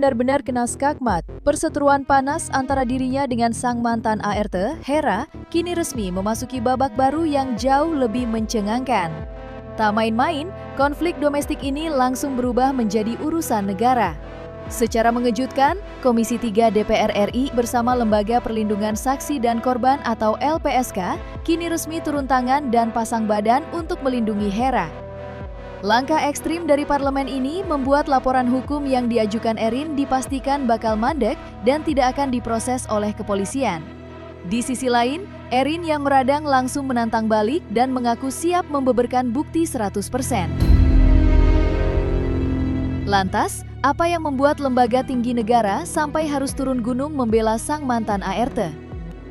benar-benar kena skakmat. Perseteruan panas antara dirinya dengan sang mantan ART, Hera, kini resmi memasuki babak baru yang jauh lebih mencengangkan. Tak main-main, konflik domestik ini langsung berubah menjadi urusan negara. Secara mengejutkan, Komisi 3 DPR RI bersama Lembaga Perlindungan Saksi dan Korban atau LPSK kini resmi turun tangan dan pasang badan untuk melindungi Hera. Langkah ekstrim dari parlemen ini membuat laporan hukum yang diajukan Erin dipastikan bakal mandek dan tidak akan diproses oleh kepolisian. Di sisi lain, Erin yang meradang langsung menantang balik dan mengaku siap membeberkan bukti 100%. Lantas, apa yang membuat lembaga tinggi negara sampai harus turun gunung membela sang mantan ART?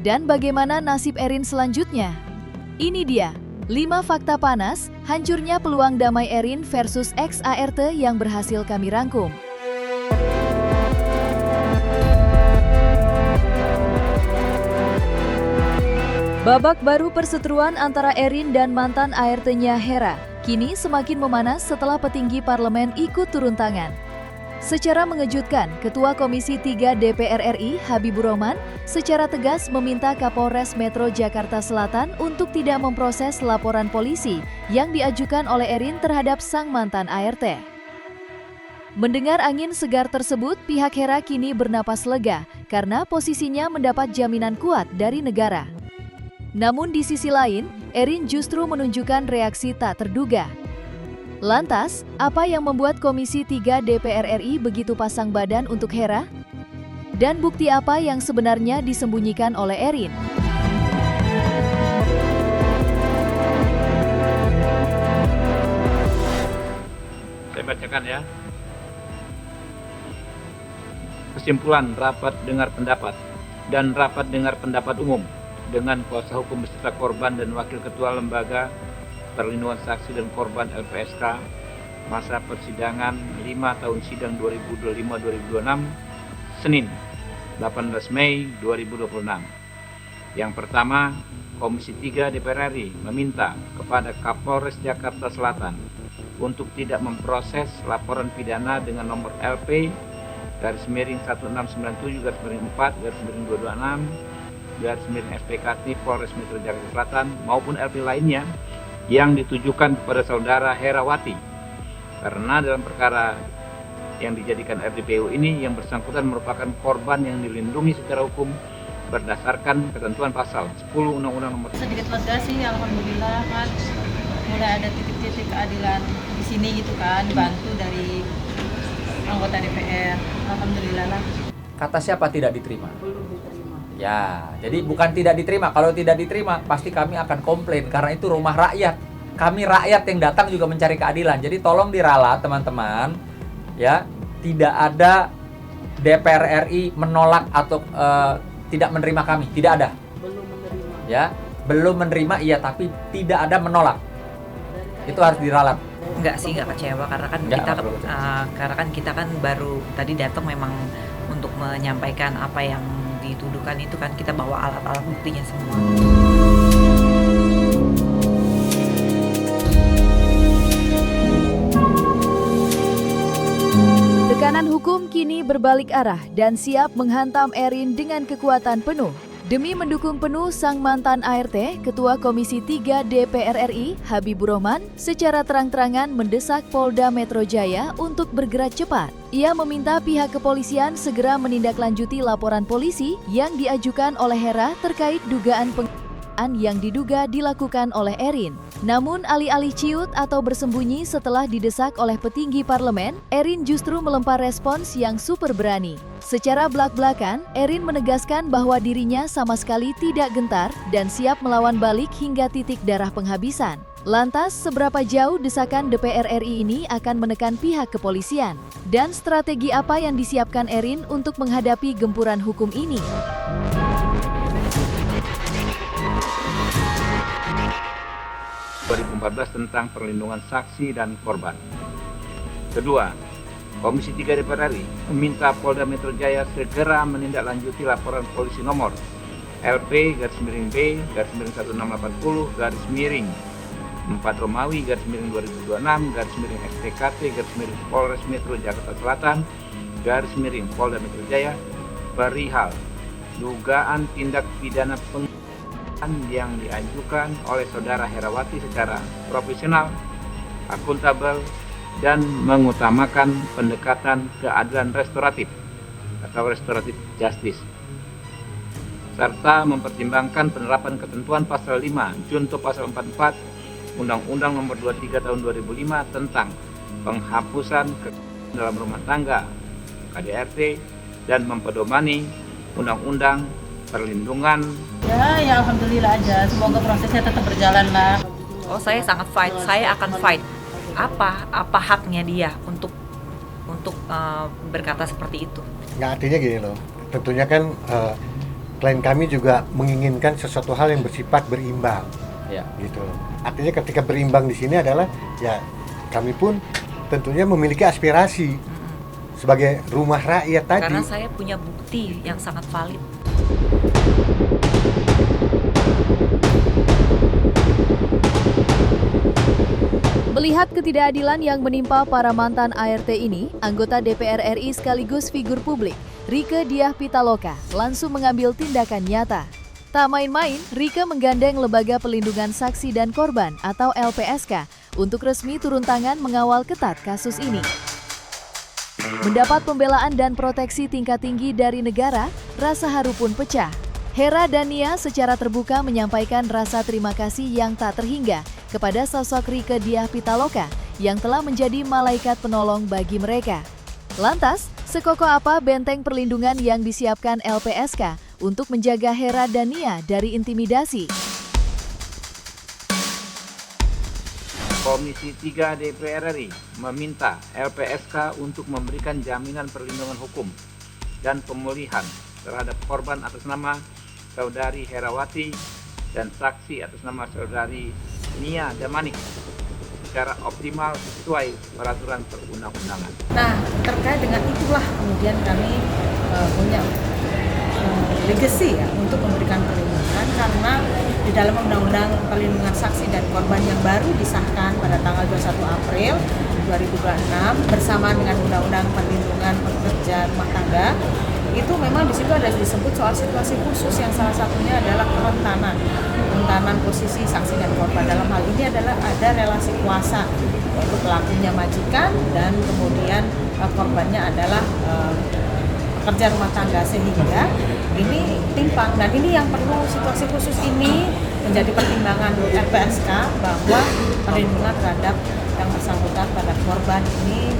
Dan bagaimana nasib Erin selanjutnya? Ini dia 5 fakta panas, hancurnya peluang damai Erin versus ex-ART yang berhasil kami rangkum. Babak baru perseteruan antara Erin dan mantan ART-nya Hera kini semakin memanas setelah petinggi parlemen ikut turun tangan. Secara mengejutkan, Ketua Komisi 3 DPR RI Habibur Rahman secara tegas meminta Kapolres Metro Jakarta Selatan untuk tidak memproses laporan polisi yang diajukan oleh Erin terhadap sang mantan ART. Mendengar angin segar tersebut, pihak Hera kini bernapas lega karena posisinya mendapat jaminan kuat dari negara. Namun di sisi lain, Erin justru menunjukkan reaksi tak terduga. Lantas, apa yang membuat Komisi 3 DPR RI begitu pasang badan untuk Hera? Dan bukti apa yang sebenarnya disembunyikan oleh Erin? Saya bacakan ya. Kesimpulan rapat dengar pendapat dan rapat dengar pendapat umum dengan kuasa hukum beserta korban dan wakil ketua lembaga Perlindungan Saksi dan Korban LPSK masa persidangan 5 tahun sidang 2025-2026 Senin 18 Mei 2026. Yang pertama, Komisi 3 DPR RI meminta kepada Kapolres Jakarta Selatan untuk tidak memproses laporan pidana dengan nomor LP /1697/4/226 SPKT Polres Metro Jakarta Selatan maupun LP lainnya yang ditujukan kepada saudara Herawati, karena dalam perkara yang dijadikan RDPU ini yang bersangkutan merupakan korban yang dilindungi secara hukum berdasarkan ketentuan pasal 10 Undang-Undang Nomor. Sedikit lega sih, alhamdulillah kan mulai ada titik-titik keadilan di sini gitu kan, dibantu dari anggota DPR, alhamdulillah lah. Kata siapa tidak diterima? Belum diterima. Ya, jadi bukan tidak diterima. Kalau tidak diterima, pasti kami akan komplain karena itu rumah rakyat. Kami rakyat yang datang juga mencari keadilan. Jadi tolong diralat teman-teman, ya. Tidak ada DPR RI menolak atau tidak menerima kami, tidak ada. Belum menerima. Ya, belum menerima iya, tapi tidak ada menolak. Itu harus diralat. Enggak sih, enggak kecewa karena kan kita kan baru tadi datang memang untuk menyampaikan apa yang dituduhkan itu kan, kita bawa alat-alat buktinya semua. Tekanan hukum kini berbalik arah dan siap menghantam Erin dengan kekuatan penuh. Demi mendukung penuh sang mantan ART, Ketua Komisi 3 DPR RI Habibur Rahman secara terang-terangan mendesak Polda Metro Jaya untuk bergerak cepat. Ia meminta pihak kepolisian segera menindaklanjuti laporan polisi yang diajukan oleh Hera terkait dugaan penganiayaan yang diduga dilakukan oleh Erin. Namun alih-alih ciut atau bersembunyi setelah didesak oleh petinggi parlemen, Erin justru melempar respons yang super berani. Secara belak-belakan, Erin menegaskan bahwa dirinya sama sekali tidak gentar dan siap melawan balik hingga titik darah penghabisan. Lantas, seberapa jauh desakan DPR RI ini akan menekan pihak kepolisian? Dan strategi apa yang disiapkan Erin untuk menghadapi gempuran hukum ini? Tentang perlindungan saksi dan korban. Kedua, Komisi 3 DPR RI meminta Polda Metro Jaya segera menindaklanjuti laporan polisi nomor LP-B-1680-4 Romawi-2026-SPKT Polres Metro Jakarta Selatan Polda Metro Jaya perihal dugaan tindak pidana penghinaan yang diajukan oleh Saudara Herawati secara profesional, akuntabel, dan mengutamakan pendekatan keadilan restoratif atau restoratif justice, serta mempertimbangkan penerapan ketentuan pasal 5 junto pasal 44 Undang-Undang Nomor 23 Tahun 2005 tentang penghapusan kekerasan dalam rumah tangga KDRT dan mempedomani Undang-Undang Perlindungan. Ya alhamdulillah aja. Semoga prosesnya tetap berjalan lah. Oh, saya sangat fight. Saya akan fight. Apa haknya dia untuk berkata seperti itu? Nggak, artinya gini loh. Tentunya kan klien kami juga menginginkan sesuatu hal yang bersifat berimbang. Ya. Gitu. Artinya ketika berimbang di sini adalah ya kami pun tentunya memiliki aspirasi sebagai rumah rakyat tadi. Karena saya punya bukti yang sangat valid. Melihat ketidakadilan yang menimpa para mantan ART ini, anggota DPR RI sekaligus figur publik, Rieke Diah Pitaloka, langsung mengambil tindakan nyata. Tak main-main, Rieke menggandeng Lembaga Pelindungan Saksi dan Korban atau LPSK untuk resmi turun tangan mengawal ketat kasus ini. Mendapat pembelaan dan proteksi tingkat tinggi dari negara, rasa haru pun pecah. Hera dan Nia secara terbuka menyampaikan rasa terima kasih yang tak terhingga kepada sosok Rieke Diah Pitaloka yang telah menjadi malaikat penolong bagi mereka. Lantas, sekokoh apa benteng perlindungan yang disiapkan LPSK untuk menjaga Hera dan Nia dari intimidasi? Komisi 3 DPR RI meminta LPSK untuk memberikan jaminan perlindungan hukum dan pemulihan terhadap korban atas nama Saudari Herawati dan saksi atas nama Saudari Nia Damanik secara optimal sesuai peraturan perundang-undangan. Nah, terkait dengan itulah kemudian kami punya legacy ya untuk memberikan perlindungan, karena di dalam Undang-Undang Perlindungan Saksi dan Korban yang baru disahkan pada tanggal 21 April 2026 bersamaan dengan Undang-Undang Perlindungan Pekerja Rumah Tangga, itu memang di situ ada disebut soal situasi khusus yang salah satunya adalah kerentanan posisi saksi dan korban. Dalam hal ini adalah ada relasi kuasa, yaitu pelakunya majikan dan kemudian korbannya adalah pekerja rumah tangga, sehingga ini timpang, dan ini yang perlu situasi khusus ini menjadi pertimbangan LPSK bahwa perlindungan terhadap yang bersangkutan pada korban ini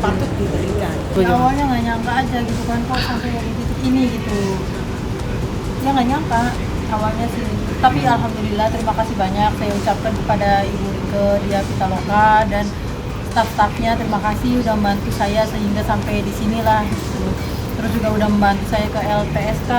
patut diberikan. Awalnya nggak nyangka aja gitu kan, kok sampai di titik ini gitu. Ya nggak nyangka awalnya sih. Tapi alhamdulillah terima kasih banyak saya ucapkan kepada Ibu Rieke Diah Pitaloka dan staf-stafnya, terima kasih udah membantu saya sehingga sampai di sinilah gitu. Terus juga udah membantu saya ke LPSK.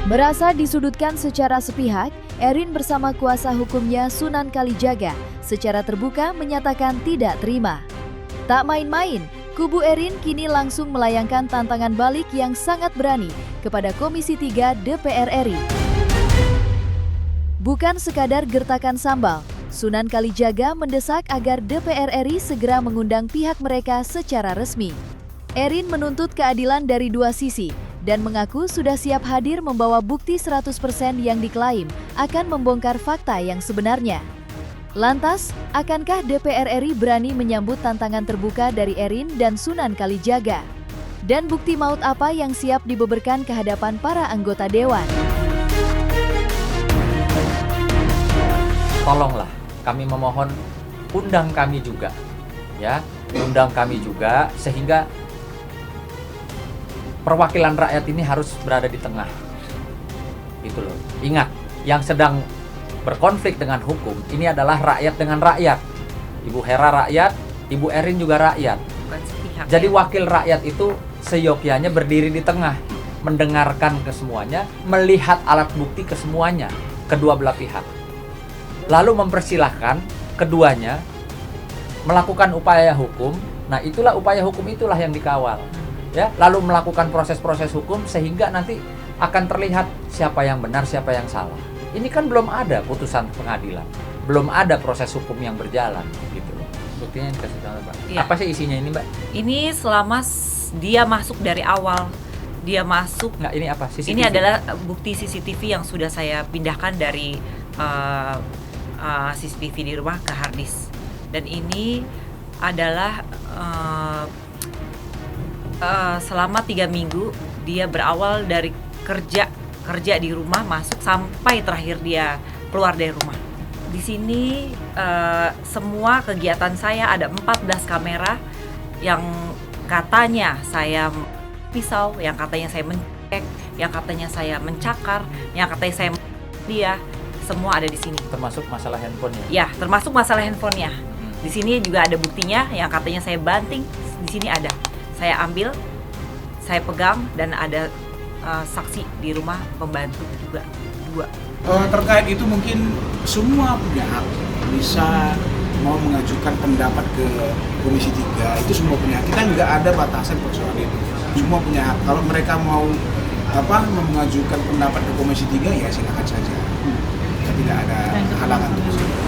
Merasa disudutkan secara sepihak, Erin bersama kuasa hukumnya Sunan Kalijaga secara terbuka menyatakan tidak terima. Tak main-main, kubu Erin kini langsung melayangkan tantangan balik yang sangat berani kepada Komisi 3 DPR RI. Bukan sekadar gertakan sambal, Sunan Kalijaga mendesak agar DPR RI segera mengundang pihak mereka secara resmi. Erin menuntut keadilan dari dua sisi dan mengaku sudah siap hadir membawa bukti 100% yang diklaim akan membongkar fakta yang sebenarnya. Lantas, akankah DPR RI berani menyambut tantangan terbuka dari Erin dan Sunan Kalijaga? Dan bukti maut apa yang siap dibeberkan ke hadapan para anggota dewan? Tolonglah, kami memohon, undang kami juga, ya, undang kami juga, sehingga perwakilan rakyat ini harus berada di tengah, gitu loh. Ingat, yang sedang berkonflik dengan hukum ini adalah rakyat dengan rakyat. Ibu Hera rakyat, Ibu Erin juga rakyat. Bukan sepihak. Jadi wakil rakyat itu seyogyanya berdiri di tengah, mendengarkan ke semuanya, melihat alat bukti ke semuanya, kedua belah pihak. Lalu mempersilahkan keduanya melakukan upaya hukum. Nah, itulah upaya hukum itulah yang dikawal. Ya, lalu melakukan proses-proses hukum sehingga nanti akan terlihat siapa yang benar, siapa yang salah. Ini kan belum ada putusan pengadilan, belum ada proses hukum yang berjalan gitu loh. Buktinya yang dikasih tahu, Mbak. Iya. Apa sih isinya ini, Mbak? Ini selama dia masuk dari awal, dia masuk. Nggak, ini apa? CCTV? Ini adalah bukti CCTV yang sudah saya pindahkan dari CCTV di rumah ke hard disk. Dan ini adalah selama 3 minggu dia berawal dari kerja di rumah, masuk sampai terakhir dia keluar dari rumah. Di sini semua kegiatan saya ada 14 kamera yang katanya saya pisau, yang katanya saya mencek, yang katanya saya mencakar, yang katanya saya dia, semua ada di sini. Termasuk masalah handphonenya. Ya, termasuk masalah handphonenya. Di sini juga ada buktinya, yang katanya saya banting, di sini ada. Saya ambil, saya pegang, dan ada saksi di rumah, pembantu juga 2. Terkait itu mungkin semua punya hak, bisa mau mengajukan pendapat ke Komisi 3, itu semua punya hak. Kita nggak ada batasan persoalan itu, semua punya hak. Kalau mereka mau mengajukan pendapat ke Komisi 3, ya silakan saja. Kita tidak ada halangan untuk itu.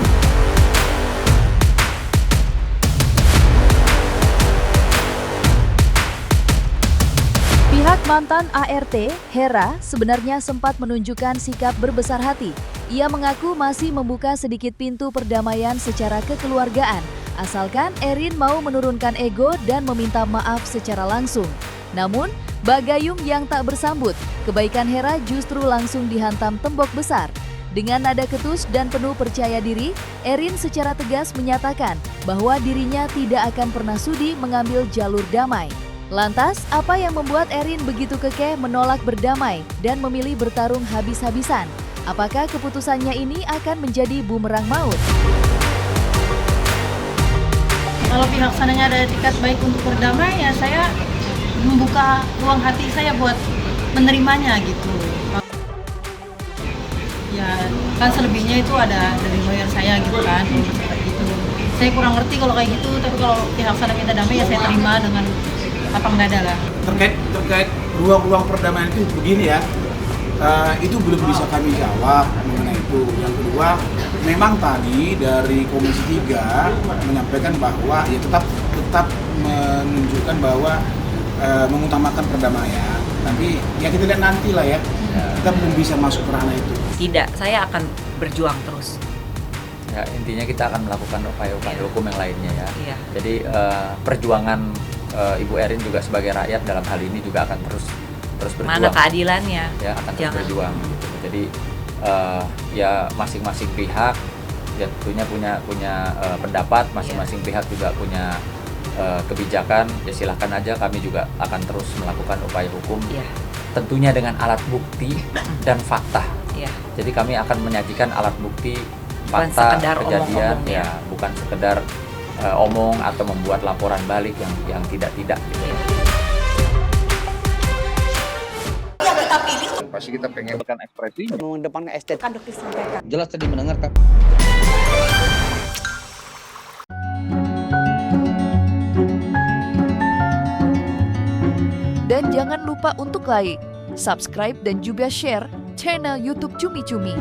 Pihak mantan ART, Hera, sebenarnya sempat menunjukkan sikap berbesar hati. Ia mengaku masih membuka sedikit pintu perdamaian secara kekeluargaan, asalkan Erin mau menurunkan ego dan meminta maaf secara langsung. Namun, bagayung yang tak bersambut, kebaikan Hera justru langsung dihantam tembok besar. Dengan nada ketus dan penuh percaya diri, Erin secara tegas menyatakan bahwa dirinya tidak akan pernah sudi mengambil jalur damai. Lantas, apa yang membuat Erin begitu kekeh menolak berdamai dan memilih bertarung habis-habisan? Apakah keputusannya ini akan menjadi bumerang maut? Kalau pihak sananya ada etikat baik untuk berdamai, ya saya membuka ruang hati saya buat menerimanya gitu. Ya kan selebihnya itu ada dari lawyer saya gitu kan, seperti itu. Saya kurang ngerti kalau kayak gitu, tapi kalau pihak sana minta damai ya saya terima dengan lapang dada lah. Terkait ruang-ruang perdamaian itu begini ya, itu belum bisa kami jawab mengenai itu. Yang kedua, memang tadi dari Komisi 3 menyampaikan bahwa ya tetap menunjukkan bahwa mengutamakan perdamaian. Tapi ya kita lihat nanti lah ya, kita belum bisa masuk ke ranah itu. Tidak, saya akan berjuang terus. Ya, intinya kita akan melakukan upaya-upaya hukum yang lainnya ya. Iya. Jadi perjuangan Ibu Erin juga sebagai rakyat dalam hal ini juga akan terus berjuang. Mana keadilannya? Ya, akan terus Jangan. berjuang gitu. Jadi ya masing-masing pihak ya tentunya punya pendapat, masing-masing pihak juga punya kebijakan. Ya silahkan aja, kami juga akan terus melakukan upaya hukum. Iya. Tentunya dengan alat bukti dan fakta. Iya. Jadi kami akan menyajikan alat bukti, Bukan fakta, sekedar kejadian, omong-omong, ya bukan sekedar omong atau membuat laporan balik yang tidak gitu. Pasti kita pengen berikan ekspresi mengedepankan estetika. jelas tadi mendengarkan. Dan jangan lupa untuk like, subscribe, dan juga share channel YouTube Cumi Cumi.